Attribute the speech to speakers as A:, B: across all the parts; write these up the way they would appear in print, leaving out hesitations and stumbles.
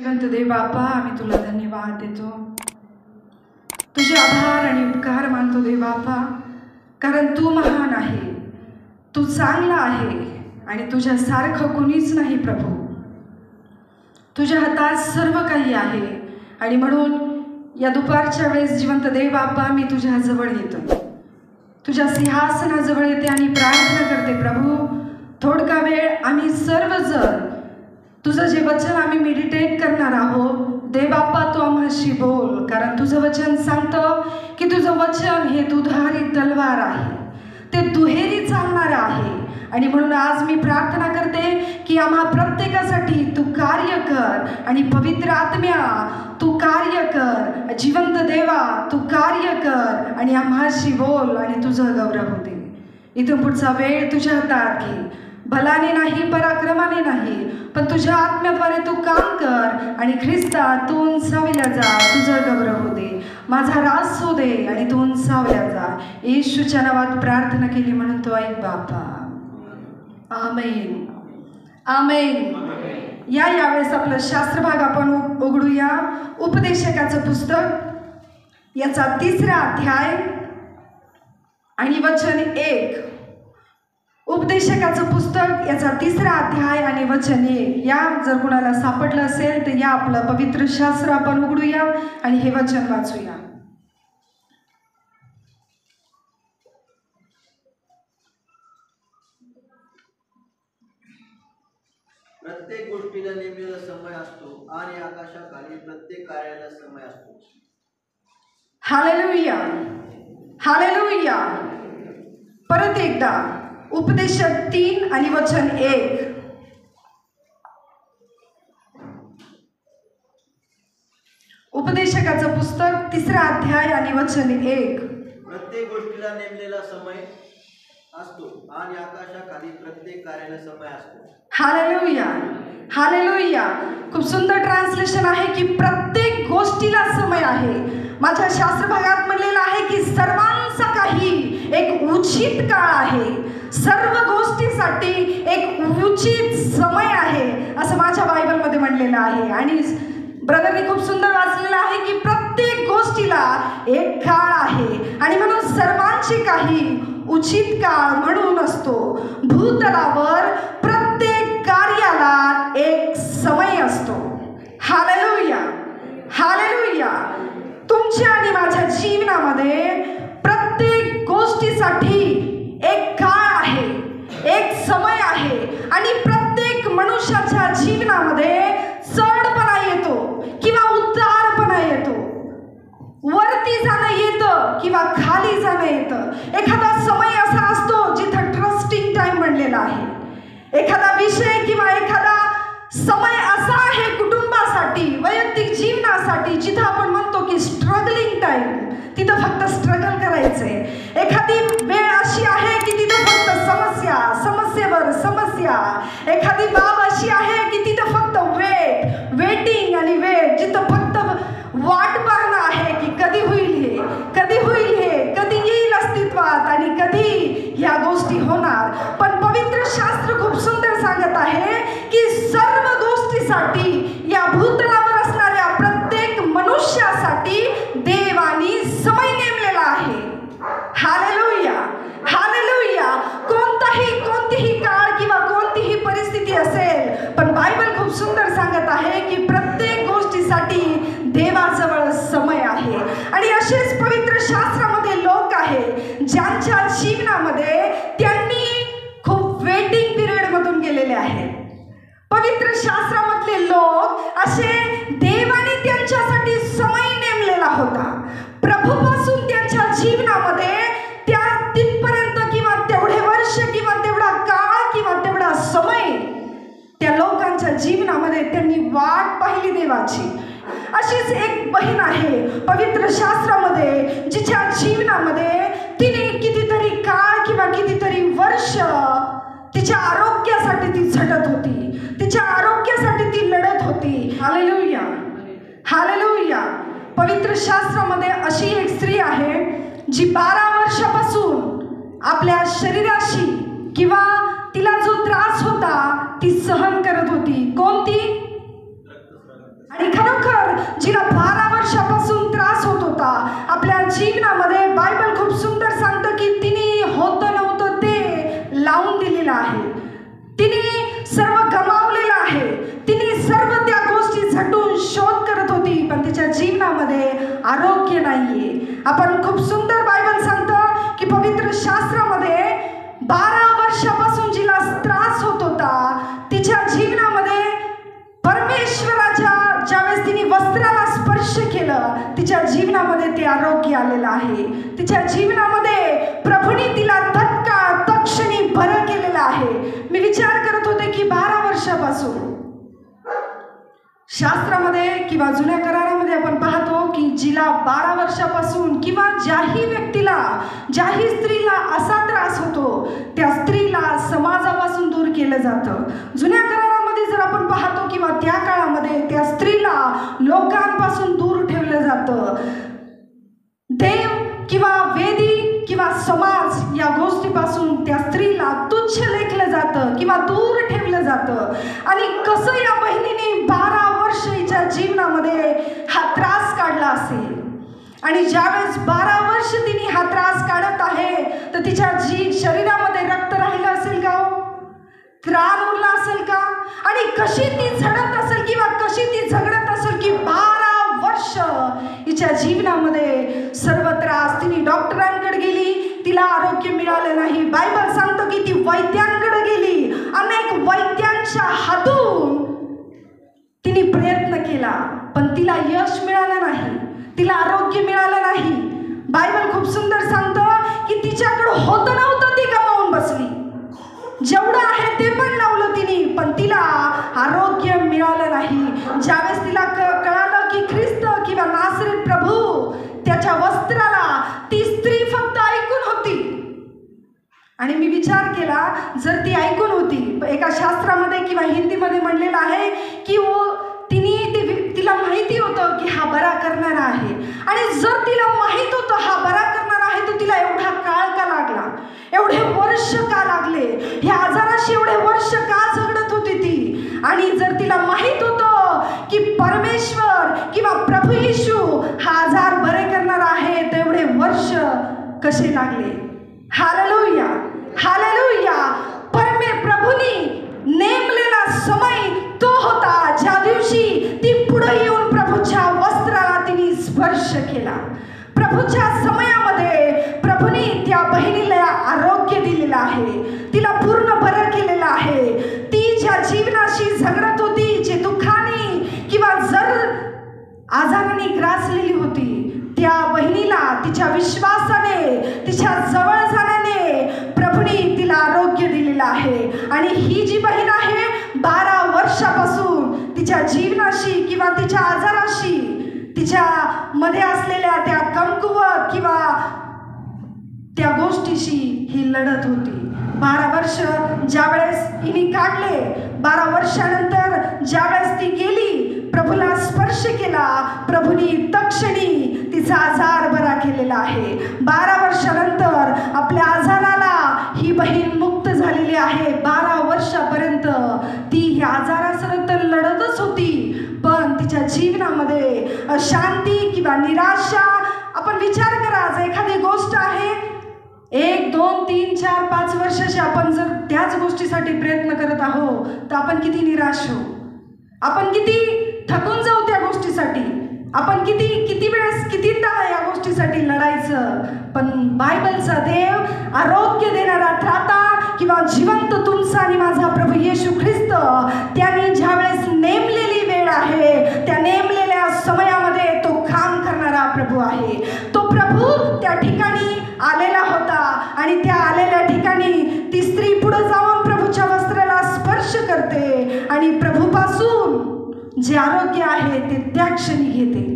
A: जिवंत देव बापा, आम्ही तुला धन्यवाद देतो, तुझे आभार आणि उपकार मानतो देव बापा, कारण तू महान आहे, तू चांगला आहे आणि तुझ्यासारखं कुणीच नाही प्रभू. तुझ्या हातात सर्व काही आहे आणि म्हणून या दुपारच्या वेळेस जिवंत देव बापा, मी तुझ्या जवळ येतो, तुझ्या सिंहासनाजवळ येते आणि प्रार्थना करते प्रभू. थोडका वेळ आम्ही सर्वजण तुझं जे वचन आम्ही मेडिटेट करणार आहोत देव बाप्पा, तू आम्हाशी बोल, कारण तुझं वचन सांगतं की तुझं वचन हे दुधारी तलवार आहे, ते दुहेरी चालणारं आहे. आणि म्हणून आज मी प्रार्थना करते की आम्हा प्रत्येकासाठी तू कार्य कर आणि पवित्र आत्म्या तू कार्य कर, जिवंत देवा तू कार्य कर आणि आम्हाशी बोल आणि तुझं गौरव होते. इथून पुढचा वेळ तुझ्या हातात घे, बलाने नाही पराक्रमाने नाही, पण तुझ्या आत्म्याद्वारे तू काम कर आणि ख्रिस्ता तू उंचावल्या जा, तुझं गौरव होते, माझा रास हो दे आणि तू उंचावल्या जा. येशूच्या नावात प्रार्थना केली म्हणून तो ऐक बापा. आमेन आमेन. यावेळेस आपलं शास्त्रभाग आपण उघडूया. उपदेशकाचं पुस्तक याचा 3रा अध्याय आणि वचन 1. उपदेशकाचं पुस्तक याचा 3रा अध्याय आणि वचन 1. या जर कुणाला सापडलं असेल तर या आपलं पवित्र शास्त्र आपण उघडूया आणि हे वचन वाचूया.
B: प्रत्येक गोष्टीला नेमलेला समय असतो आणि आकाशाखाली प्रत्येक कार्याला समय असतो.
A: Hallelujah hallelujah. परत एकदा उपदेशक 3 आणि वचन 1. उपदेशकाचं पुस्तक 3रा अध्याय आणि वचन 1.
B: प्रत्येक गोष्टीला नेमलेला समय असतो आणि आकाशाखाली प्रत्येक कार्याला समय असतो.
A: Hallelujah hallelujah. खूप सुंदर ट्रान्सलेशन आहे की प्रत्येक गोष्टीला समय आहे. माझ्या शास्त्रभागात म्हणलेलं आहे की सर्वांचा काही एक उचित काळ आहे, सर्व गोष्टीसाठी एक उचित समय आहे, असं माझ्या बायबलमध्ये म्हणलेलं आहे. आणि ब्रदरने खूप सुंदर वाचलेलं आहे की प्रत्येक गोष्टीला एक काळ आहे आणि म्हणून सर्वांची काही उचित काळ म्हणून असतो. भूतलावर प्रत्येक कार्याला एक समय असतो. Hallelujah hallelujah. तुमच्या आणि माझ्या जीवनामध्ये प्रत्येक गोष्टीसाठी एक काळ आहे, एक समय आहे. आणि प्रत्येक मनुष्याच्या जीवनामध्ये चढपणा येतो किंवा उतारपणा येतो, वरती जाणं येतं किंवा खाली जाणं येतं. एखादा समय असा असतो जिथं ट्रस्टिंग टाइम म्हणलेला आहे, एखादा विषय किंवा एखादा समय असा आहे कुटुंबासाठी, वैयक्तिक जीवनासाठी, जिथं आपण म्हणतो की स्ट्रगलिंग टाइम, तिथं फक्त स्ट्रगल करायचंय. एखादी वेळ अशी आहे की तिथं फक्त समस्या, समस्येवर समस्या. एखादी बाब अशी आहे की तिथं फक्त वेटिंग आणि वेट, जिथं फक्त वाट पाहणं आहे की कधी होईल हे, कधी होईल हे, कधी येईल अस्तित्वात आणि कधी ह्या गोष्टी होणार. पण पवित्र शास्त्र खूप सुंदर सांगत आहे की सर्व गोष्टीसाठी, या भूतलावर असणाऱ्या प्रत्येक मनुष्यासाठी देवानी समय नेमलेला आहे. Hallelujah hallelujah. कोणतीही काळ किंवा कोणतीही परिस्थिती असेल, पण बायबल खूप सुंदर सांगत आहे की प्रत्येक गोष्टीसाठी देवाजवळ समय आहे. आणि असेच पवित्र शास्त्रामध्ये लोक आहेत ज्यांच्या जीवनामध्ये त्यांनी खूप वेटिंग पिरियड मधून गेलेले आहेत. पवित्र शास्त्रामधले लोक असे देवाने त्यांच्यासाठी समय नेमलेला होता. प्रभूपासून त्यांच्या जीवनामध्ये त्या तिथपर्यंत किंवा तेवढे वर्ष किंवा तेवढा काळ किंवा तेवढा समय त्या लोकांच्या जीवनामध्ये त्यांनी वाट पाहिली देवाची. अशीच एक बहीण आहे पवित्र शास्त्रामध्ये, जिच्या जीवनामध्ये तिने कितीतरी काळ किंवा कितीतरी वर्ष तिच्या आरोग्यासाठी ती झटत होती, तिच्या आरोग्यासाठी ती लढत होती. Hallelujah hallelujah. पवित्र शास्त्रामध्ये अशी एक स्त्री आहे जी 12 वर्षापासून आपल्या शरीराशी किंवा तिला जो त्रास होता ती सहन करत होती. कोणती? खरोखर जिला 12 वर्षापासून त्रास होत होता आपल्या जीवनामध्ये, बायबल खूप सुंदर सांगतं की तिने होतं नव्हतं ते लावून दिलेलं आहे. तिने सर्व गमावलेलं आहे. तिने सर्व त्या गोष्टी झटून शोध करत होती, पण तिच्या जीवनामध्ये आरोग्य नाहीये. आपण खूप सुंदर बायबल सांगतं की पवित्र शास्त्रामध्ये 12 वर्षापासून जिला त्रास होत होता, तिच्या जीवनामध्ये परमेश्वराच्या ज्यावेळेस तिने वस्त्राला स्पर्श केलं, तिच्या जीवनामध्ये ते आरोग्य आलेलं आहे. तिच्या जीवनामध्ये प्रभूने तिला तत्क्षणी बरं केलेलं आहे. मी विचार करत होते की 12 वर्षापासून शास्त्रामध्ये किंवा जुन्या करारामध्ये आपण पाहतो की जिला 12 वर्षापासून किंवा ज्याही व्यक्तीला, ज्याही स्त्रीला असा त्रास होतो, त्या स्त्रीला समाजापासून दूर केलं जातं. जुन्या करारामध्ये जर आपण पाहतो किंवा त्या काळामध्ये त्या स्त्रीला लोकांपासून दूर ठेवलं जातं. देव किंवा वेदी किंवा समाज या गोष्टीपासून त्या स्त्रीला तुच्छ लेखलं जातं किंवा दूर ठेवलं जातं. आणि कसं या बहिणीने 12 वर्ष हिच्या जीवनामध्ये हा त्रास काढला असेल, आणि ज्यावेळेस 12 वर्ष तिने हा त्रास काढत आहे तर तिच्या शरीरामध्ये रक्त राहिलं असेल का, त्राण उरला असेल का, आणि कशी ती झडत असेल किंवा कशी ती झगडत असेल की 12 वर्ष हिच्या जीवनामध्ये सर्व त्रास. तिने डॉक्टरांकडे गेली, तिला आरोग्य मिळालं नाही. बायबल सांगतो की ती वैद्यांकडे गेली, अनेक वैद्यांच्या हातून तिने प्रयत्न केला, पण तिला यश मिळालं नाही, तिला आरोग्य मिळालं नाही. बायबल खूप सुंदर सांगतं की तिच्याकडे होतं नव्हतं ती गमावून बसली. जेवढं आहे ते पण लावलं तिने, पण तिला आरोग्य मिळालं नाही. ज्यावेळेस तिला कळालं की ख्रिस्त किंवा नासरीत प्रभू त्याच्या वस्त्राला, ती स्त्री फक्त ऐकून होती. आणि मी विचार केला, जर ती ऐकून होती, एका शास्त्रामध्ये किंवा हिंदीमध्ये म्हणलेलं आहे की तिला माहिती होतं की हा बरा करणारा आहे, आणि जर तिला माहित होतं हा बरा करणारा आहे तर तिला एवढा काळ का लागला, एवढे वर्ष का लागले, ह्या आजाराशी एवढे वर्ष का झगडत होती ती. आणि जर तिला माहित होतं की परमेश्वर किंवा प्रभू येशू हा आजार बरे करणारा आहे, तर एवढे वर्ष कसे लागले. Hallelujah, hallelujah. प्रभूनी नेमलेला समय तो होता ज्या दिवशी ती पुढे येऊन प्रभूच्या वस्त्राला तिने स्पर्श केला. प्रभूच्या समयामध्ये प्रभूने त्या बहिणीला आरोग्य दिलेलं आहे, तिला पूर्ण बरं केलेलं आहे. ती ज्या जीवनाशी झगडत होती, जे दुःखाने किंवा जर आजाराने ग्रासलेली होती, त्या बहिणीला तिच्या विश्वासाने, तिच्या जवळ जाण्याने प्रभूने तिला आरोग्य दिलेलं आहे. आणि ही जी बहीण आहे 12 वर्षापासून तिच्या जीवनाशी किंवा तिच्या आजाराशी, तिच्या मध्ये असलेल्या त्या कमकुवत किंवा त्या गोष्टीशी ही लढत होती. 12 वर्ष ज्यावेळेस हिने काढले, 12 वर्षानंतर ज्यावेळेस ती गेली, प्रभूला स्पर्श केला, प्रभूने तक्षणी तिचा आजार बरा केलेला आहे. 12 वर्षानंतर आपल्या आजाराला ही बहीण मुक्त झालेली आहे. 12 वर्षापर्यंत ती ह्या आजारासह तर लढतच होती, पण तिच्या जीवनामध्ये अशांती किंवा निराशा. आपण विचार करा, आज एखादी गोष्ट आहे 1, 2, 3, 4, 5 वर्षाची आपण जर त्याच गोष्टीसाठी प्रयत्न करत आहोत तर आपण किती निराश होऊ, आपण किती थकून जाऊ त्या गोष्टीसाठी, आपण किती वेळेस कितीदा या गोष्टीसाठी लढायचं. पण बायबलचा देव, आरोग्य देणारा त्राता किंवा जिवंत तुमचा आणि माझा प्रभू येशू ख्रिस्त, त्याने ज्यावेळेस नेमलेली वेळ आहे, त्या नेमलेल्या समयामध्ये तो काम करणारा प्रभू आहे. तो प्रभू त्या ठिकाणी आलेला होता, आणि त्या आलेल्या ठिकाणी ती स्त्री पुढे जाऊन प्रभूच्या वस्त्राला स्पर्श करते, आणि प्रभूपासून जे आरोग्य आहे ते त्या क्षणी घेते.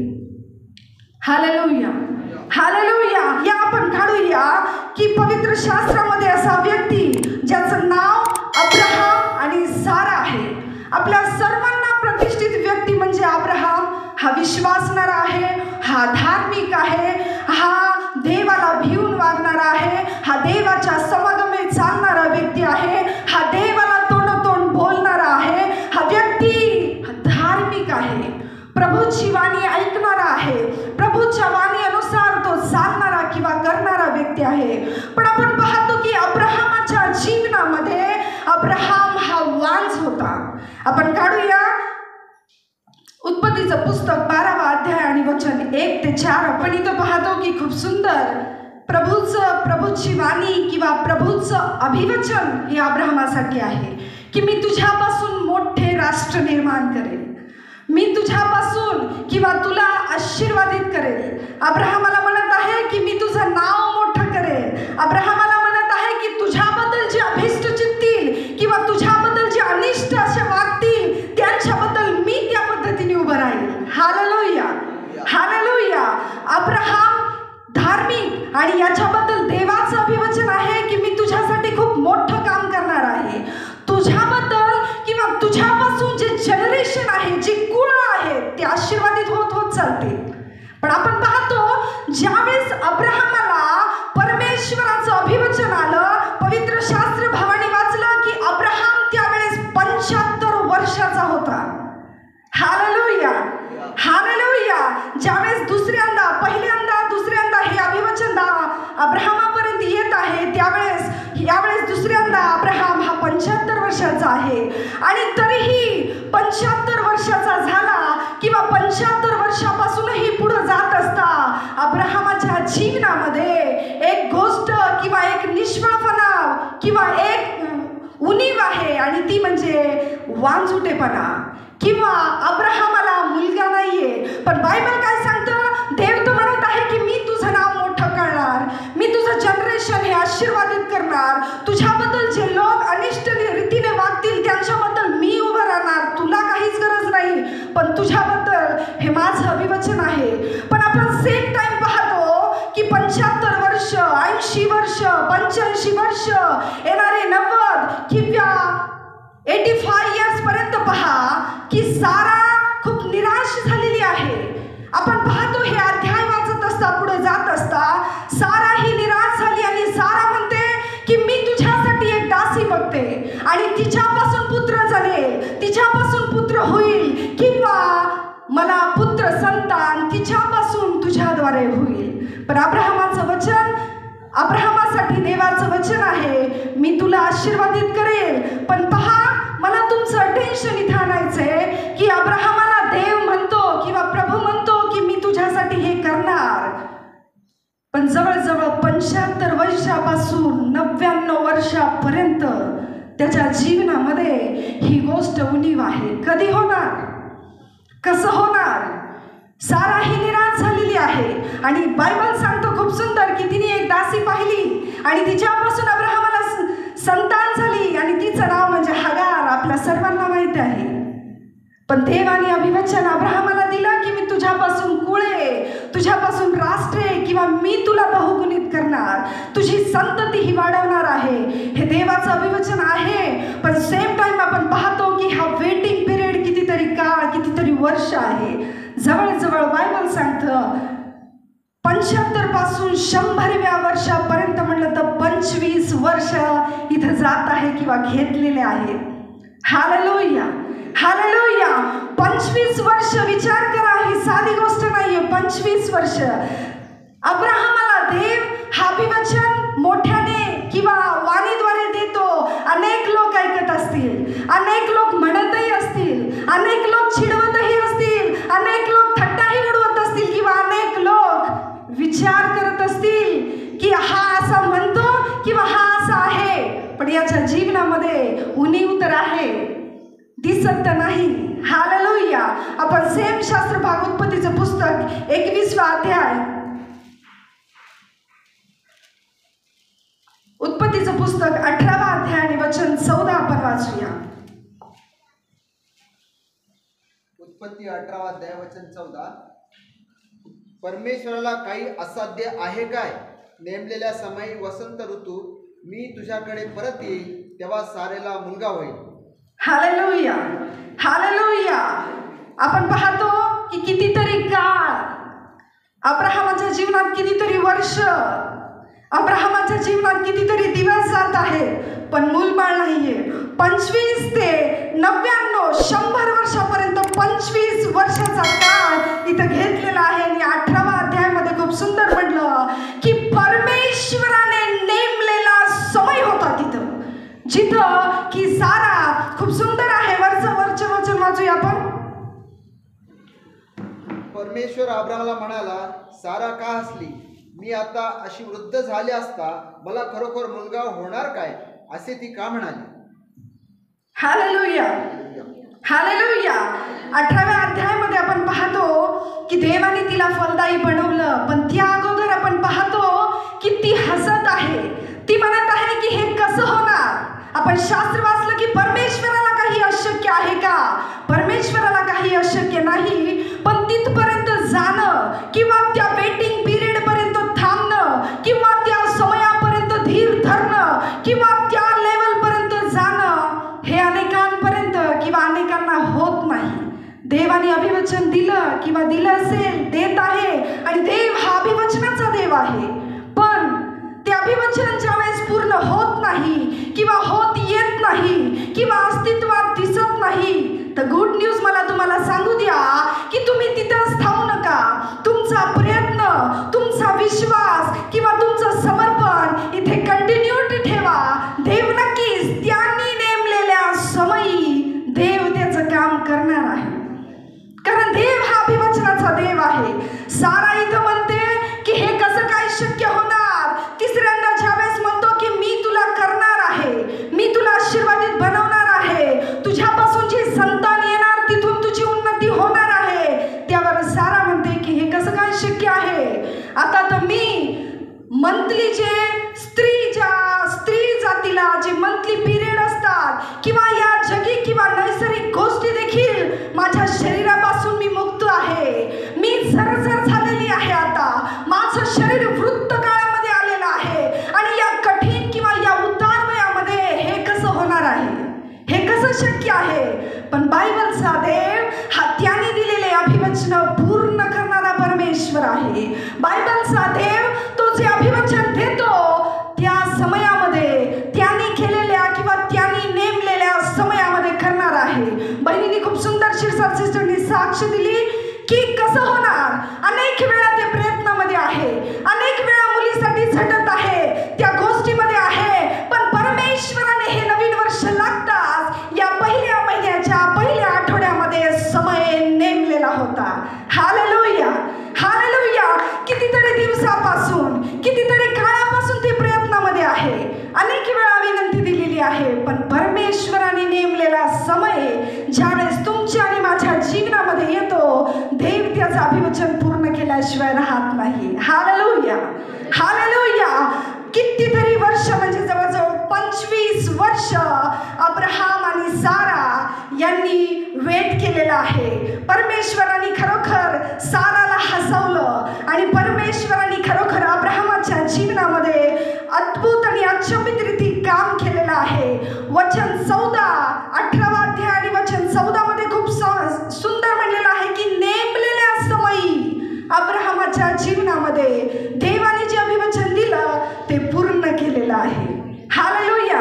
A: Hallelujah, hallelujah. या आपण काढूया की पवित्र शास्त्रामध्ये असा व्यक्ती ज्याचं नाव अब्राहम आणि सारा आहे. आपल्या सर्वांना प्रतिष्ठित व्यक्ती म्हणजे अब्राहम. हा विश्वासणारा आहे, हा धार्मिक आहे, हा देवाला भिवून वागणारा आहे, हा देवाच्या समागमे चालणारा व्यक्ती आहे, हा देवाला तोंडोतोंड बोलणारा आहे, हा व्यक्ती धार्मिक आहे. प्रभूची वाणी ऐकणारा आहे, प्रभूच्या वाणी अनुसार तो चालणारा किंवा करणारा व्यक्ती आहे. पण आपण पाहतो की अब्राहमाच्या जीवनामध्ये अब्राहम हा वांझ होता. आपण काढूया उत्पत्तीचं पुस्तक 12वा अध्याय आणि वचन 1 ते 4. आपण इथं पाहतो की खूप सुंदर प्रभूची वाणी किंवा प्रभूचं अभिवचन हे अब्राहमासाठी आहे की मी तुझ्यापासून मोठे राष्ट्र निर्माण करेल, मी तुझ्यापासून किंवा तुला आशीर्वादित करेल. अब्राहमाला म्हणत आहे की मी तुझं नाव मोठं करेल. अब्राहमाला म्हणत आहे की तुझ्याबद्दल जे अभिष्ट चित्तील किंवा तुझ्याबद्दल जे अनिष्ट असे वागतील त्यांच्याबद्दल मी त्या पद्धतीने उभं राहील. Hallelujah, hallelujah. अब्राहम धार्मिक आणि याच्याबद्दल देवाचं अभिवचन आहे की मी तुझ्यासाठी खूप मोठं काम करणार आहे. तुझ्याबद्दल किंवा तुझ्यापासून जे जनरेशन आहे, जे कुळ आहे ते आशीर्वादित होत होत चालतील. पण आपण पाहतो ज्यावेळेस अब्राहमाला परमेश्वराचं अभिवचन आलं, पवित्र शास्त्र भावाने वाचलं की अब्राहम त्यावेळेस 75 वर्षाचा होता. Hallelujah, hallelujah. ज्यावेळेस पहिल्यांदा दुसऱ्यांदा हे अभिवचन अब्राहमापर्यंत येत आहे यावेळेस दुसऱ्यांदा अब्राहम हा 75 वर्षाचा आहे. आणि तरीही 75 वर्षाचा झाला किंवा 75 वर्षापासूनही पुढे जात असता अब्राहमाच्या जीवनामध्ये एक गोष्ट किंवा एक निष्फळपणा किंवा एक उणीव आहे आणि ती म्हणजे वांझुटेपणा किंवा अब्राहमाला मुलगा नाहीये. पण बायबल काय सांगतं? देव तर म्हणत आहे की मी तुझं नाव मोठं करणार, मी तुझं जनरेशन हे आशीर्वादित करणार, तुझ्याबद्दल जे लोक अनिष्ट रीतीने वागतील त्यांच्याबद्दल मी उभं राहणार, तुला काहीच गरज नाही, पण तुझ्याबद्दल हे माझं अभिवचन आहे. पण आपण सेम टाइम पाहतो की 75 वर्ष, 80 वर्ष, 85 वर्ष, येणारे 90 किंवा 85 इयर्स पर्यंत पहा की सारा खूप निराश झालेली आहे. आपण पाहतो हे अध्याय वाचत असता पुढे जात असता सारा ही निराश झाली आणि सारा म्हणते की मी तुझ्यासाठी एक दासी बघते आणि तिच्यापासून पुत्र जनेल, तिच्यापासून पुत्र होईल किंवा मला पुत्र संतान तिच्यापासून तुझ्याद्वारे होईल. पण अब्राहमाचं वचन, अब्राहमासाठी देवाचं वचन आहे मी तुला आशीर्वादित करेल. पण पहा मला तुमचं अटेन्शन इथं आणायचंय की अब्राहमाला देव म्हणतो किंवा प्रभू म्हणतो की मी तुझ्यासाठी हे करणार, पण जवळजवळ 75 वर्षापासून 99 वर्षापर्यंत त्याच्या जीवनामध्ये ही गोष्ट उणीव आहे. कधी होणार, कसं होणार? सारा ही निराश झालेली आहे आणि बायबल सांगतो खूप सुंदर की तिने एक दासी पाहिली आणि तिच्यापासून अब्राहमाला संतान झाली आणि तिचं नाव म्हणजे हगार, आपल्या सर्वांना माहिती आहे. पण देवाने अभिवचन अब्राहमाला दिलं की मी तुझ्यापासून कुळे, तुझ्यापासून राष्ट्रे किंवा मी तुला बहुगुणित करणार, तुझी संतती ही वाढवणार आहे. हे देवाचं अभिवचन आहे. पण सेम टाइम आपण पाहतो की हा वेटिंग पिरियड कितीतरी काळ, कितीतरी वर्ष आहे. जवळजवळ बायबल सांगतं 75 पासून 100व्या वर्षापर्यंत म्हणलं तर 25 वर्ष इथं जात आहे किंवा घेतलेले आहेत. Hallelujah, hallelujah. 25 वर्ष विचार करा, ही साधी गोष्ट नाहीये. 25 वर्ष अब्राहमाला देव हा अभिवचन मोठ्याने किंवा वाणीद्वारे देतो. अनेक लोक ऐकत असतील, अनेक लोक म्हणतही असतील, अनेक लोक चिडवतही असतील, अनेक लोक थट्टाही उडवत असतील किंवा अनेक लोक विचार करत असतील की हा असा म्हणतो किंवा हा असा आहे. पण याच्या जीवनामध्ये उणीव तर आहे, दिसत तर नाही. हालेलुया. आपण सेम शास्त्र भाग उत्पत्तीचं पुस्तक 21वा अध्याय, उत्पत्तीचं पुस्तक 18वा अध्याय आणि वचन 14 आपण वाचूया.
B: उत्पत्ती 18वा अध्याय वचन 14. परमेश्वराला काही असाध्य आहे काय? नेमलेल्या समयी वसंत ऋतू मी तुझ्याकडे परत येईल तेव्हा सारेला मुलगा होईल.
A: Hallelujah, hallelujah. आपण पाहतो की कितीतरी काळ, अब्राहमाच्या जीवनात कितीतरी वर्ष, अब्राहमाच्या जीवनात कितीतरी दिवस जात आहेत, पण मूलबाळ नाहीये. 25 ते 99 100 वर्षापर्यंत 25 वर्षाचा काळ
B: परमेश्वर अब्रामाला म्हणाला, सारा का हसली? मी आता अशी वृद्ध झाली असता मला खरोखर मुलगा होणार काय, असे ती का म्हणाली?
A: Hallelujah, hallelujah. 18व्या अध्यायामध्ये आपण पाहतो की देवाने तिला फलदायी बनवलं, पण त्या अगोदर आपण पाहतो की ती हसत आहे. ती म्हणत आहे की हे कसं होणार? आपण शास्त्र वाचलं की परमेश्वराला काही अशक्य आहे का? परमेश्वराला काही अशक्य नाही. पण तिथपर्यंत जाणं किंवा त्या वेटिंग पिरियड पर्यंत थांबणं किंवा त्या समयापर्यंत धीर धरणं किंवा त्या लेवल पर्यंत जाणं हे अनेकांपर्यंत किंवा अनेकांना होत नाही. देवाने अभिवचन दिलं किंवा दिलं असेल, देत आहे, आणि देव हा अभिवचनाचा देव आहे. पण ते अभिवचन ज्या वेळेस पूर्ण होत नाही किंवा होत येत नाही किंवा अस्तित्वात दिसत नाही, तर गुड न्यूज मला तुम्हाला सांगू द्या की तुम्ही तिथंच थांबू नका. तुमचा प्रयत्न, तुमचा विश्वास किंवा तुमचं समर्पण इथे कंटिन्यूटी ठेवा. देव नक्कीच त्यांनी नेमलेल्या समयी देव त्याचं काम करणार आहे, कारण देव हा अभिवचनाचा देव आहे. सारा इथं म्हणते की हे कसं काय शक्य होणार? तिसऱ्यांदा ज्यावेळेस म्हणतो की मी तुला करणार आहे, मी तुला आशीर्वादित बनवणार आहे, तुझ्यापासून जे संतान येणार तिथून तुझी उन्नती होणार आहे, त्यावर सारा म्हणते की हे कसं काय शक्य आहे? आता तर मी मंथली जे स्त्री जातीला जे मंथली पिरियड असतात किंवा या जगी किंवा नैसर्गिक गोष्टी देखील माझ्या शरीरापासून मी मुक्त आहे. मी जर्जर झालेली आहे. आता माझं शरीर वृत्त काळामध्ये आलेलं आहे आणि या कठीण किंवा या उतार वयामध्ये हे कसं होणार आहे? हे कसं शक्य आहे? पण बायबलचा देव हा त्याने दिलेले अभिवचन पूर्ण करणारा परमेश्वर आहे. बायबलचा देव तो जे अभिवचन देतो त्या समयामध्ये त्याने केलेल्या किंवा त्याने नेमलेल्या समयामध्ये करणार आहे. बहिणींनी खूप सुंदर शिरसाट सिस्टरनी साक्ष दिली की कसं होणार. अनेक वेळा ते प्रयत्नामध्ये आहे, अनेक वेळा मुलीसाठी झटत आहे, त्या गोष्टीमध्ये आहे, पण परमेश्वराने हे नवीन वर्ष लागताच या पहिल्या महिन्याच्या पहिल्या आठवड्यामध्ये समय नेमलेला होता. Hallelujah, hallelujah. कितीतरी दिवसापासून, कितीतरी काळापासून ते प्रयत्नामध्ये आहे, अनेक वेळा विनंती दिलेली आहे, पण परमेश्वराने नेमलेला समय ज्यावेळेस तुमच्या आणि माझ्या जीवनामध्ये येतो, देव त्याचं अभिवचन पूर्ण केल्याशिवाय राहत नाही. Hallelujah, hallelujah. कितीतरी वर्ष म्हणजे जवळजवळ 25 वर्ष अब्राहम आणि सारा यांनी वेट केलेला आहे. परमेश्वराने खरोखर साराला हसवलं आणि परमेश्वराने खरोखर अब्राहमाच्या जीवनामध्ये अद्भुत आणि अचंबित रीती काम केलेलं आहे. वचन 14, 18वा अध्याय आणि वचन 14 मध्ये खूप सुंदर म्हणलेलं आहे की नेमलेल्या समयी अब्राहमाच्या जीवनामध्ये देवाने जे अभिवचन दिलं ते पूर्ण केलेलं आहे. हालेलुया.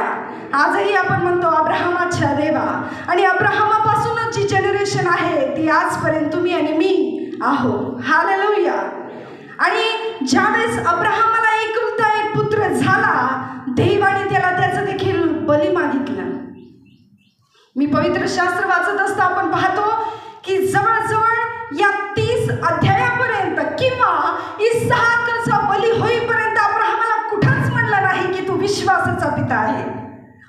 A: आजही आपण म्हणतो अब्राहमाच्या देवा, आणि अब्राहमापासूनच जी जनरेशन आहे ती आजपर्यंत तुम्ही आणि मी आहो. हालेलुया. आणि ज्यावेळेस अब्राहमाला एकुलता एक पुत्र झाला, देवाने त्याला त्याचं देखील बली मागितलं. मी पवित्र शास्त्र वाचत असता आपण पाहतो की जवळजवळ या 30 अध्यायापर्यंत किंवा इसहाकाचा बली होईपर्यंत अब्राहमाला कुठंच म्हणलं नाही की तू विश्वासाचा पिता आहे,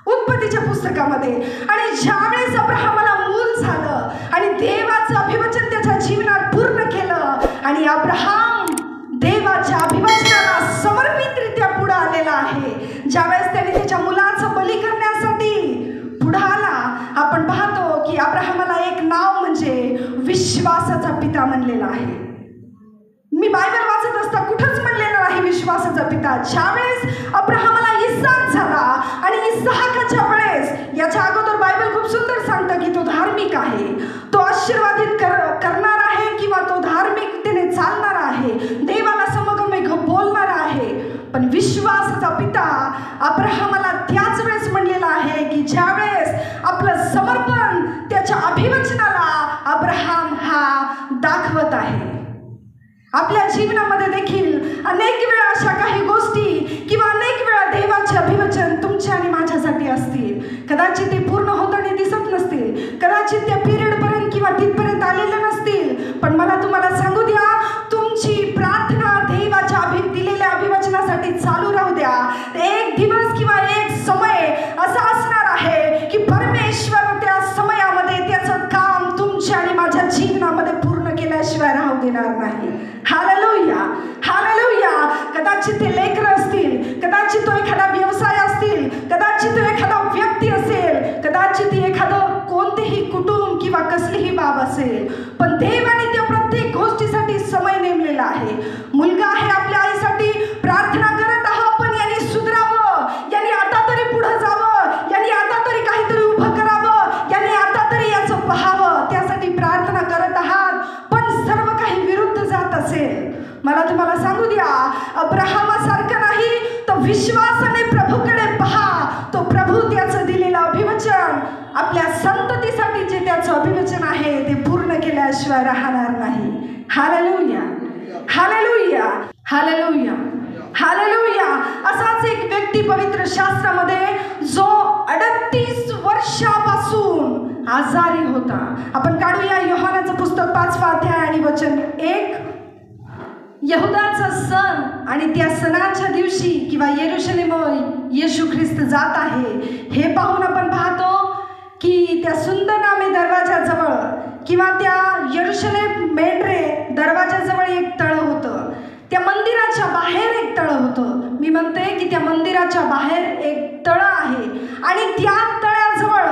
A: उत्पत्तीच्या पुस्तकामध्ये. आणि ज्यावेळेस अब्राहमाला मूल झालं आणि देवाचं अभिवचन त्याच्या जीवनात पूर्ण केलं आणि अब्राहम देवाच्या अभिवचनाला समर्पितरित्या पुढे आलेला आहे, ज्यावेळेस त्याने त्याच्या मुलाचं बली करण्यासाठी पुढे आला, आपण पाहतो की अब्राहमाला एक नाव म्हणजे विश्वासाचा पिता म्हणलेला आहे. मी बायबल वाचत असता कुठंच म्हणलेलं नाही विश्वासाचा पिता. ज्यावेळेस अब्राहमाला इसाक झाला आणि इसाहाकाच्या वेळेस, याच्या अगोदर बायबल खूप सुंदर सांगतं की तो धार्मिक आहे, तो आशीर्वादित करणार आहे किंवा तो धार्मिकतेने चालणार आहे, देवाला समगमेघ बोलणार आहे. पण विश्वासाचा पिता अब्राहमाला त्याच वेळेस म्हणलेला आहे की ज्यावेळेस आपलं समर्पण त्याच्या अभिवचनाला अब्राहम हा दाखवत आहे. आपल्या जीवनामध्ये देखील अनेक वेळा अशा काही गोष्टी किंवा अनेक वेळा देवाचे अभिवचन तुमच्या आणि माझ्यासाठी असतील. कदाचित ते पूर्ण होताना दिसत नसतील, कदाचित त्या पिरियडपर्यंत किंवा तिथपर्यंत आलेले नसतील, पण मला तुम्हाला सांगू केल्याशिवाय राहू देणार नाही. Hallelujah, hallelujah. कदाचित ते लेकरं असतील, कदाचित तो एखादा व्यवसाय असतील, कदाचित तो एखादा व्यक्ती असेल, कदाचित एखादं कोणतेही कुटुंब किंवा कसलीही बाब असेल, पण देवाने त्या प्रत्येक गोष्टीसाठी समय नेमलेला आहे. मुलगा आहे आपल्या आईसाठी, प्रार्थना करत आहोत, पण यांनी सुधरावं, यांनी आता तरी पुढे जावं, यांनी आता तरी काहीतरी उभं करावं, यांनी आता तरी याचं पाहावं, त्यासाठी प्रार्थना करत आहात, पण सर्व काही विरुद्ध जात असेल. मला तुम्हाला सांगू द्या, अब्राहमासारखं नाही तर विश्वासाने प्रभूकडे पहा. तो प्रभू त्याचं दिलेलं अभिवचन, आपल्या संततीसाठी जे त्याचं अभिवचन आहे ते पूर्ण केल्याशिवाय राहणार नाही. Hallelujah, hallelujah, hallelujah, hallelujah. असाच एक व्यक्ती पवित्र शास्त्रामध्ये जो 38 वर्षापासून आजारी होता. आपण काढूया योहानाचं पुस्तक 5वा अध्याय आणि वचन 1. यहुदाचा सण आणि त्या सणाच्या दिवशी किंवा येरुशलेमवर येशू ख्रिस्त जात आहे, हे पाहून आपण पाहतो की त्या सुंदर नामे दरवाजाजवळ किंवा त्या येरुशलेम मेंढरे दरवाजाजवळ एक तळं होतं. त्या मंदिराच्या बाहेर एक तळं होतं. मी म्हणते की त्या मंदिराच्या बाहेर एक तळं आहे आणि त्या तळ्याजवळ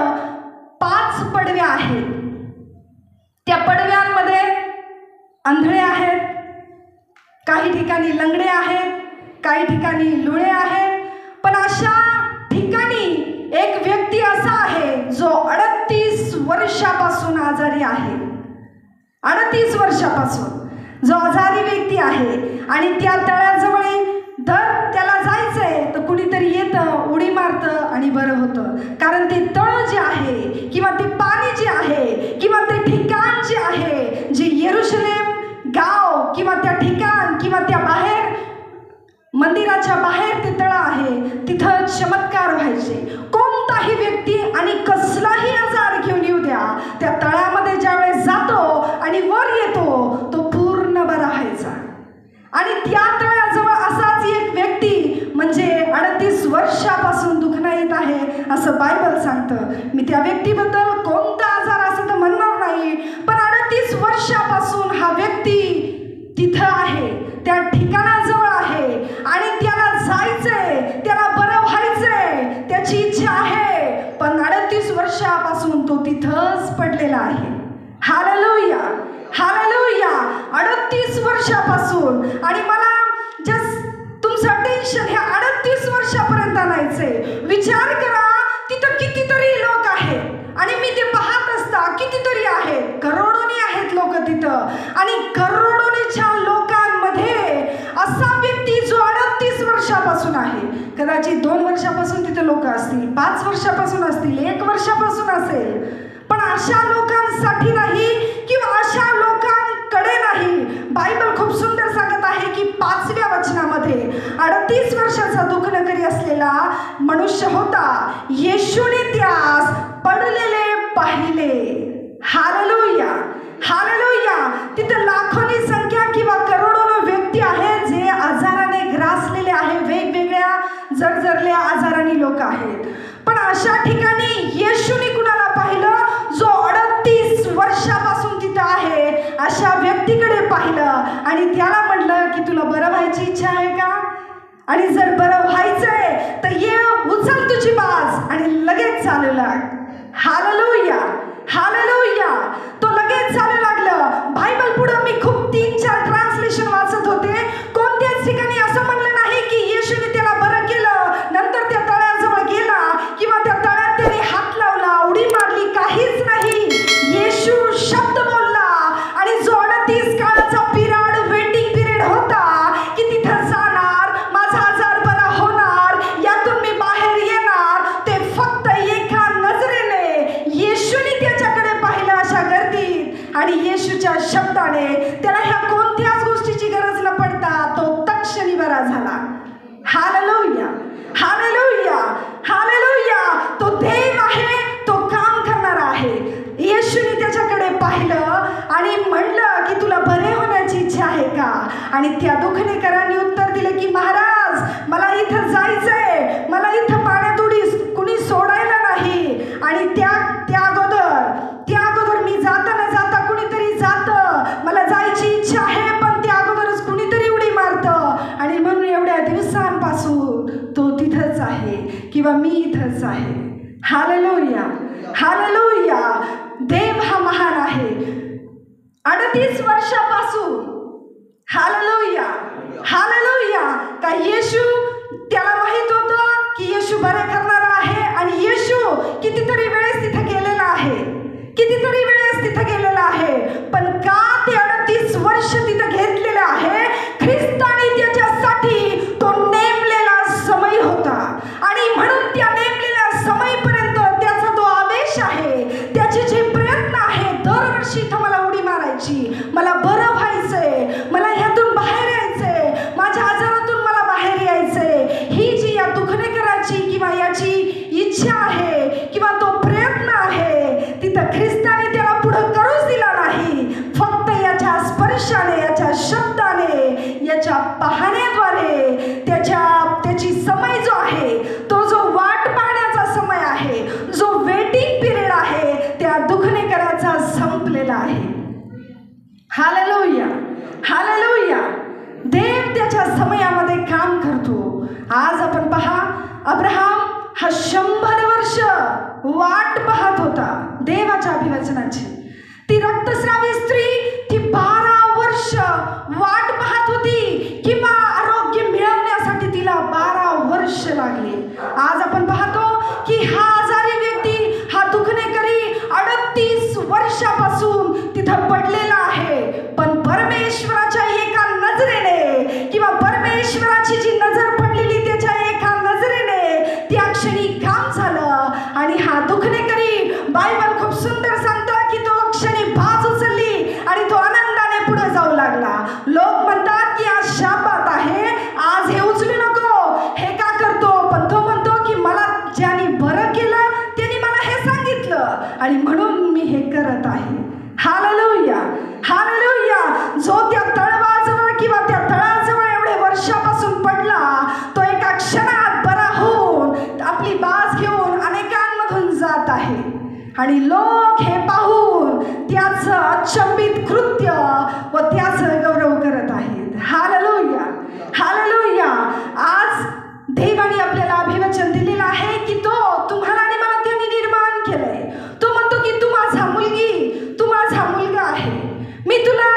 A: 5 पडव्या आहेत. त्या पडव्यांमध्ये आंधळे आहेत, काही ठिकाणी लंगडे आहेत, काही ठिकाणी लुळे आहेत, पण अशा ठिकाणी एक व्यक्ती असा आहे जो 38 वर्षापासून आजारी आहे. 38 वर्षापासून जो आजारी व्यक्ती आहे आणि त्या तळ्याजवळ दर त्याला जायचंय तर कुणीतरी येतं, उडी मारतं आणि बरं होतं. कारण ते तळ जे आहे किंवा ते पाणी जे आहे किंवा ते ठिकाण जे आहे, जे येरुशलेम गाव किंवा त्या ठिकाण किंवा त्या बाहेर मंदिराच्या बाहेर ते तळं आहे, तिथं चमत्कार व्हायचे. कोणताही व्यक्ती आणि कसलाही आजार घेऊन येऊ द्या, त्या तळ्यामध्ये ज्यावेळेस जातो आणि वर येतो तो पूर्ण बरा व्हायचा. आणि त्या तळ्याजवळ असाच एक व्यक्ती म्हणजे 38 वर्षापासून दुखणं येत आहे असं बायबल सांगतं. मी त्या व्यक्तीबद्दल कोणता आजार असं तर म्हणणार नाही, पण 38 वर्षापासून हा व्यक्ती तिथं आहे, त्या ठिकाणाजवळ आहे आणि त्याला जायचंय, त्याला बरं व्हायचंय, त्याची इच्छा आहे, पण 38 वर्षापासून तो तिथंच पडलेला आहे. Hallelujah, hallelujah. 38 वर्षापासून. आणि मला जस्ट तुमचं अटेन्शन ह्या 38 वर्षापर्यंत आणायचंय. विचार करा, तिथं कितीतरी लोक आहेत आणि मी ते पाहत असता कितीतरी आहेत, करोडोनी आहेत लोक तिथं, आणि करोडोनीच्या लोकांमध्ये असा व्यक्ती जो 38 वर्षापासून आहे. कदाचित 2 वर्षापासून तिथे लोक असतील, 5 वर्षापासून असतील, 1 वर्षापासून असेल, पण अशा लोकांसाठी नाही किंवा अशा लोकांकडे नाही. बायबल खूप सुंदर सांगत आहे की 5व्या वचनामध्ये 38 वर्षाचा दुखणकरी असलेला मनुष्य होता. येशूने त्यास पडलेले पाहिले. Hallelujah, hallelujah. तिथे लाखोनी संख्या किंवा करोडोनो व्यक्ती आहेत जे आजाराने ग्रासलेले आहे, वेगवेगळ्या जरजरल्या आजाराने लोक आहेत. पण अशा ठिकाणी येशूने कुणाला पाहिलं? जो 38 वर्षापासून तिथं आहे अशा व्यक्तीकडे पाहिलं आणि त्याला म्हटलं की तुला बरं व्हायची इच्छा आहे का? आणि जर बरं व्हायचंय तर ये, उचल तुझी बाज आणि लगेच चालू लाग. Hallelujah, hallelujah. तो लगेच चालू लागलं. बायबल पुढं मी खूप 3-4 ट्रान्सलेशन वाचत होते. कोणत्याच ठिकाणी असं म्हणलं नाही की येशूने त्याला बरं केलं, नंतर त्या तळ्याजवळ गेला किंवा त्या तळ्यात त्याने हात लावला, उडी मारली, काहीच नाही. येशू शब्द बोलला आणि जो 38 काळाचा पिरियड, वेटिंग पिरियड होता की तिथं जाणार, माझा आजार बरा होणार, यातून मी बाहेर येणार, ते फक्त एका नजरेने येशूने त्याच्याकडे पाहिलं अशा गर्दीत. आणि येशूच्या शब्दाने त्याला ह्या कोणत्याच गोष्टीची गरज न पडता तो तत्क्षणी बरा झाला. Hallelujah, hallelujah, hallelujah. तो देव आहे, तो काम करणारा आहे. येशूने त्याच्याकडे पाहिलं आणि म्हणलं की तुला बरे होण्याची इच्छा आहे का? आणि त्या दुखणेकरांनी उत्तर दिले की महाराज, मला इथं जायचंय, मला इथं पाण्यात उडी कुणी सोडायला नाही, आणि त्या अगोदर मी जाता न जाता कुणीतरी जातं, मला जायची किंवा मी इथंच आहे. Hallelujah, hallelujah. देव हा महान आहे. 38 वर्षापासून हालेलुया, हालेलुया. का येशू, त्याला माहित होतं की येशू बरे करणारा आहे आणि येशू कितीतरी वेळेस तिथे गेलेला आहे, कितीतरी वेळेस तिथे गेलेला आहे. पण का ते 38 वर्ष तिथे घेतलेलं आहे? ख्रिस्ताने त्याच्यासाठी तो नेमलेला समय होता आणि म्हणून त्या नेमलेल्या समयपर्यंत त्याचा तो आवेश आहे, त्याचे जे प्रयत्न आहे, दरवर्षी तो मला उडी मारायची, मला बरं व्हायचंय, मला ह्यातून बाहेर यायचंय, माझ्या आजारातून मला बाहेर यायचंय, ही जी या दुखणेकराची किंवा याची इच्छा आहे किंवा तो प्रयत्न आहे, तिथं ख्रिस्ताने त्याला पुढं करूच दिला नाही. फक्त याच्या स्पर्शाने, याच्या शब्दाने, याच्या पाहण्याद्वारे त्याची समय जो आहे, तो जो वाट पाहण्याचा समय आहे, जो वेटिंग पिरियड आहे, त्या दुखणेकराचा संपलेला आहे. Hallelujah, hallelujah. देव त्याच्या समयामध्ये काम करतो. आज आपण पहा, अब्राहम हा 100 वर्ष वाट पाहत होता देवाच्या अभिवचनाची. ती रक्तस्रावी स्त्री, ती 12 वर्ष वाट पाहत होती किंवा आरोग्य मिळवण्यासाठी तिला 12 वर्ष लागली. आज आपण पाहतो की हा आजारी व्यक्ती, हा दुखणेकरी 38 वर्षापासून तिथं पडलेला आहे. पण परमेश्वराच्या एका नजरेने किंवा परमेश्वराची जी नजर पडलेली, त्याच्या एका नजरेने त्या क्षणी काम झालं आणि हा दुखणेकरी, बायबल खूप सुंदर सांगतं की तो क्षणी बाज उचलली आणि तो आनंदाने पुढे जाऊ लागला. लोक म्हणतात की आज शाबात आहे, आज हे उचलू नको, हे का करतो? पण तो म्हणतो की मला ज्याने बरं केलं त्याने मला हे सांगितलं आणि म्हणून मी हे करत आहे. Hallelujah, hallelujah. जो त्या तळवाजवळ किंवा त्या तळाजवळ एवढे वर्षापासून पडला, तो एका क्षणात बरा होऊन आपली बाज घेऊन अनेकांमधून जात आहे आणि लोक हे पाहून त्याचं अचंबित कृत्य व त्याचं गौरव करत आहेत. Hallelujah, hallelujah. आज देवाने आपल्याला अभिवचन दिलेलं आहे की तो तुम्हाला आणि मला त्यांनी निर्माण केलंय. तो म्हणतो की तू माझा मुलगी, तू माझा मुलगा आहे, मी तुला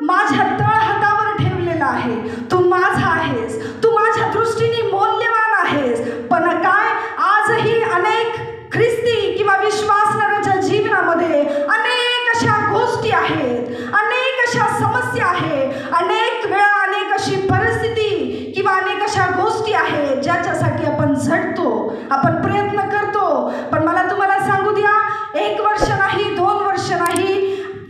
A: माझ्या तळहातावर ठेवलेला आहे, तू माझा आहेस, तू माझ्या दृष्टीने मौल्यवान आहेस. पण काय, आजही अनेक ख्रिस्ती किंवा विश्वासणाऱ्याच्या जीवनामध्ये अनेक अशा गोष्टी आहेत, अनेक अशा समस्या आहेत, अनेक वेळा अनेक अशी परिस्थिती किंवा अनेक अशा गोष्टी आहेत ज्याच्यासाठी आपण झटतो, आपण प्रयत्न करतो. पण मला तुम्हाला सांगू द्या, 1 वर्ष नाही, 2 वर्ष नाही,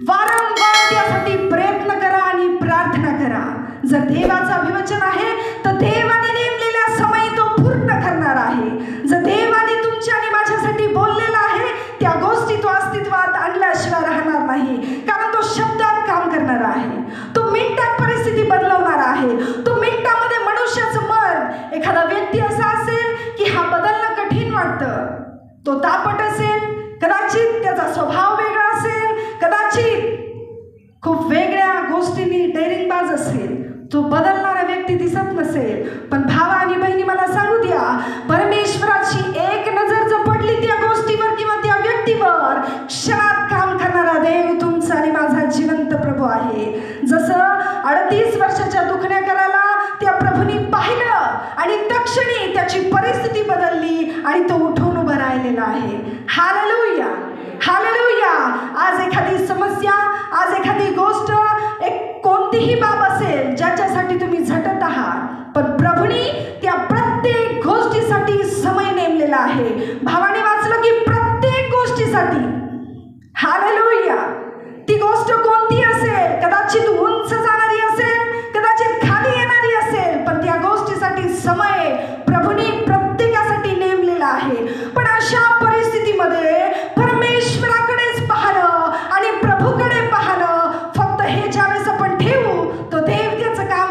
A: वारंवार त्यासाठी प्रयत्न करा आणि प्रार्थना करा. जर देवाचं अभिवचन आहे तर देवाने नेमलेला समय तो पूर्ण करणार आहे. जर देवाने तुमच्या आणि माझ्यासाठी बोललेला आहे, त्या गोष्टी तो अस्तित्वात आणल्याशिवाय राहणार नाही. कारण तो शब्दात काम करणार आहे, तो मिनिटात परिस्थिती बदलवणार आहे. तो मिनिटामध्ये मनुष्याचं मन, एखादा व्यक्ती असा असेल की हा बदलणं कठीण वाटतं, तो तापट असेल, कदाचित त्याचा स्वभाव वेगळा असेल, कदाचित खूप वेगळ्या गोष्टींनी डेअरिंगबाज असेल, तो बदलणारा व्यक्ती दिसत नसेल. पण भावा आणि बहिणी, मला सांगू द्या, परमेश्वराची एक नजर जर पडली त्या गोष्टीवर किंवा त्या व्यक्तीवर, क्षणात काम करणारा देव तुमचा आणि माझा जिवंत प्रभू आहे. जसं 38 वर्षाच्या दुखण्याकराला त्या प्रभूंनी पाहिलं आणि तक्षणी त्याची परिस्थिती बदलली आणि तो उठून उभं राहिलेला आहे. Hallelujah, hallelujah. आज एखादी समस्या, आज एखादी गोष्ट, एक कोणतीही बाब असेल ज्याच्यासाठी तुम्ही झटत आहात, पण प्रभूंनी त्या प्रत्येक गोष्टीसाठी समय नेमलेला आहे. भावाने वाचलं की प्रत्येक गोष्टीसाठी. हालेलुया. ती गोष्ट कोणती असेल, कदाचित उंच जाणारी असेल, कदाचित खाली येणारी असेल, पण त्या गोष्टीसाठी समय प्रभूंनी प्रत्येकासाठी नेमलेला आहे. पण अशा परिस्थितीमध्ये परमेश्वराकडेच पाहणं आणि प्रभूकडे पाहणं, फक्त हे ज्यावेळेस आपण ठेवू, तो देव त्याचं काम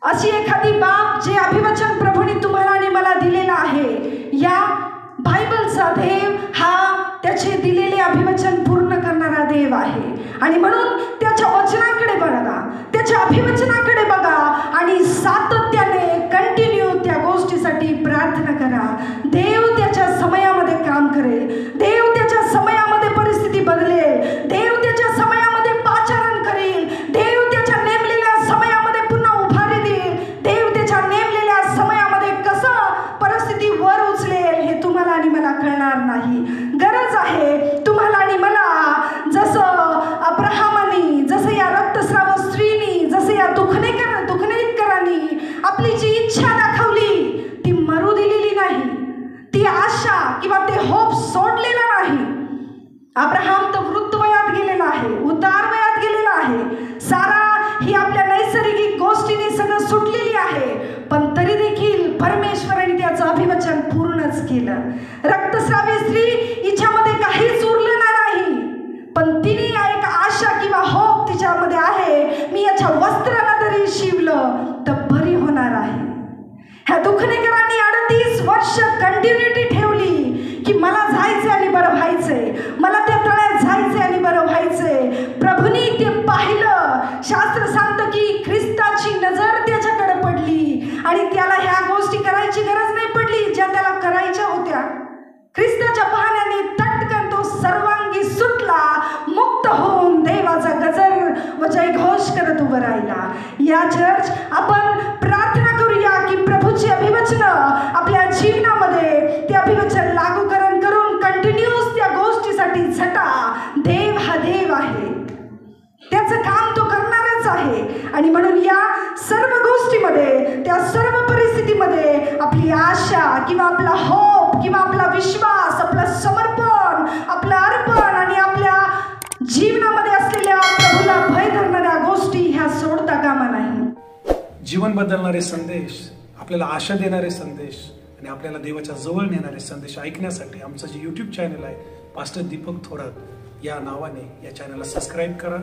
A: अशी एखादी बाब जे अभिवचन प्रभूने तुम्हाला आणि मला दिलेलं आहे, या बायबलचा देव हा त्याचे दिलेले अभिवचन पूर्ण करणारा देव आहे. आणि म्हणून त्याच्या वचनाकडे बघा, त्याच्या अभिवचनाकडे बघा आणि सातत्याने कंटिन्यू त्या गोष्टीसाठी प्रार्थना करा. देव त्याच्या समयामध्ये काम करेल, देव त्याच्या समयामध्ये परिस्थिती बदलेल, देव त्याच्या समयामध्ये पाचारण करेल, देव त्याच्या नेमलेल्या समयामध्ये पुन्हा उभारी देईल, देव त्याच्या नेमलेल्या समयामध्ये कसं परिस्थिती वर उचलेल हे तुम्हाला आणि मला कळणार नाही. गरज आहे तुम्हाला आणि मला, जसं अब्राहमानी, जसं या रक्तस्राव स्त्रीनी, जसं या दुखणेकरांनी आपली जी इच्छा दाखवली ती मरू दिलेली नाही, ती आशा किंवा ते होप सोडलेला नाही. अब्राहम तर वृद्ध वयात गेलेला आहे, उतार वयात गेलेला आहे. सारा ही आपल्या नैसर्गिक गोष्टीने सगळं सुटलेली आहे, पण तरी देखील परमेश्वराने त्याचं अभिवचन पूर्णच केलं. रक्तस्रावी स्त्री हिच्यामध्ये काहीच उरलं नाही, पण तिने एक आशा किंवा होप तिच्यामध्ये आहे, मी याच्या वस्त्राला जरी शिवलं तर बरी होणार आहे. ह्या दुखणेकरांनी 38 वर्ष कंटिन्युटी ठेवली की मला जायचंय आणि बरं व्हायचंय, मला त्या तळ्यात जायचंय आणि बरं व्हायचंय. प्रभूनी ते पाहिलं. शास्त्र सांगतं की ख्रिस्ताची नजर त्याच्याकडे पडली आणि त्याला ह्या गोष्टी करायची गरज नाही पडली ज्या त्याला करायच्या होत्या. ख्रिस्ताच्या पाहण्याने तटकन तो सर्वांगी सुटला, मुक्त होऊन देवाचा गजर व जयघोष करत उभं राहिला. या चर्च आपण प्रार्थना करूया की प्रभूची अभिवचन आपल्या जीवनामध्ये ते अभिवचन लागूकरण करून कंटिन्यूस त्या गोष्टीसाठी झटा. देव हा देव आहे, त्याचं काम तो करणारच आहे. आणि म्हणून या सर्व गोष्टीमध्ये, त्या सर्व परिस्थितीमध्ये आपली आशा किंवा आपला होप किंवा आपला विश्वास, आपलं समर्पण, आपलं अर्पण आणि आपल्या जीवनामध्ये असलेल्या प्रभूला भय धरणाऱ्या गोष्टी ह्या सोडता कामा नाही.
C: जीवन बदलणारे संदेश, आपल्याला आशा देणारे संदेश आणि आपल्याला देवाच्या जवळ नेणारे संदेश ऐकण्यासाठी आमचं जे YouTube चॅनल आहे पास्टर दीपक थोरात या नावाने, या चॅनलला सबस्क्राईब करा,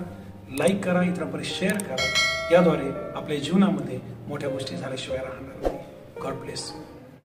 C: लाईक करा, इतरांपर्यंत शेअर करा. याद्वारे आपल्या जीवनामध्ये मोठ्या गोष्टी झाल्याशिवाय राहणार नाही. God bless.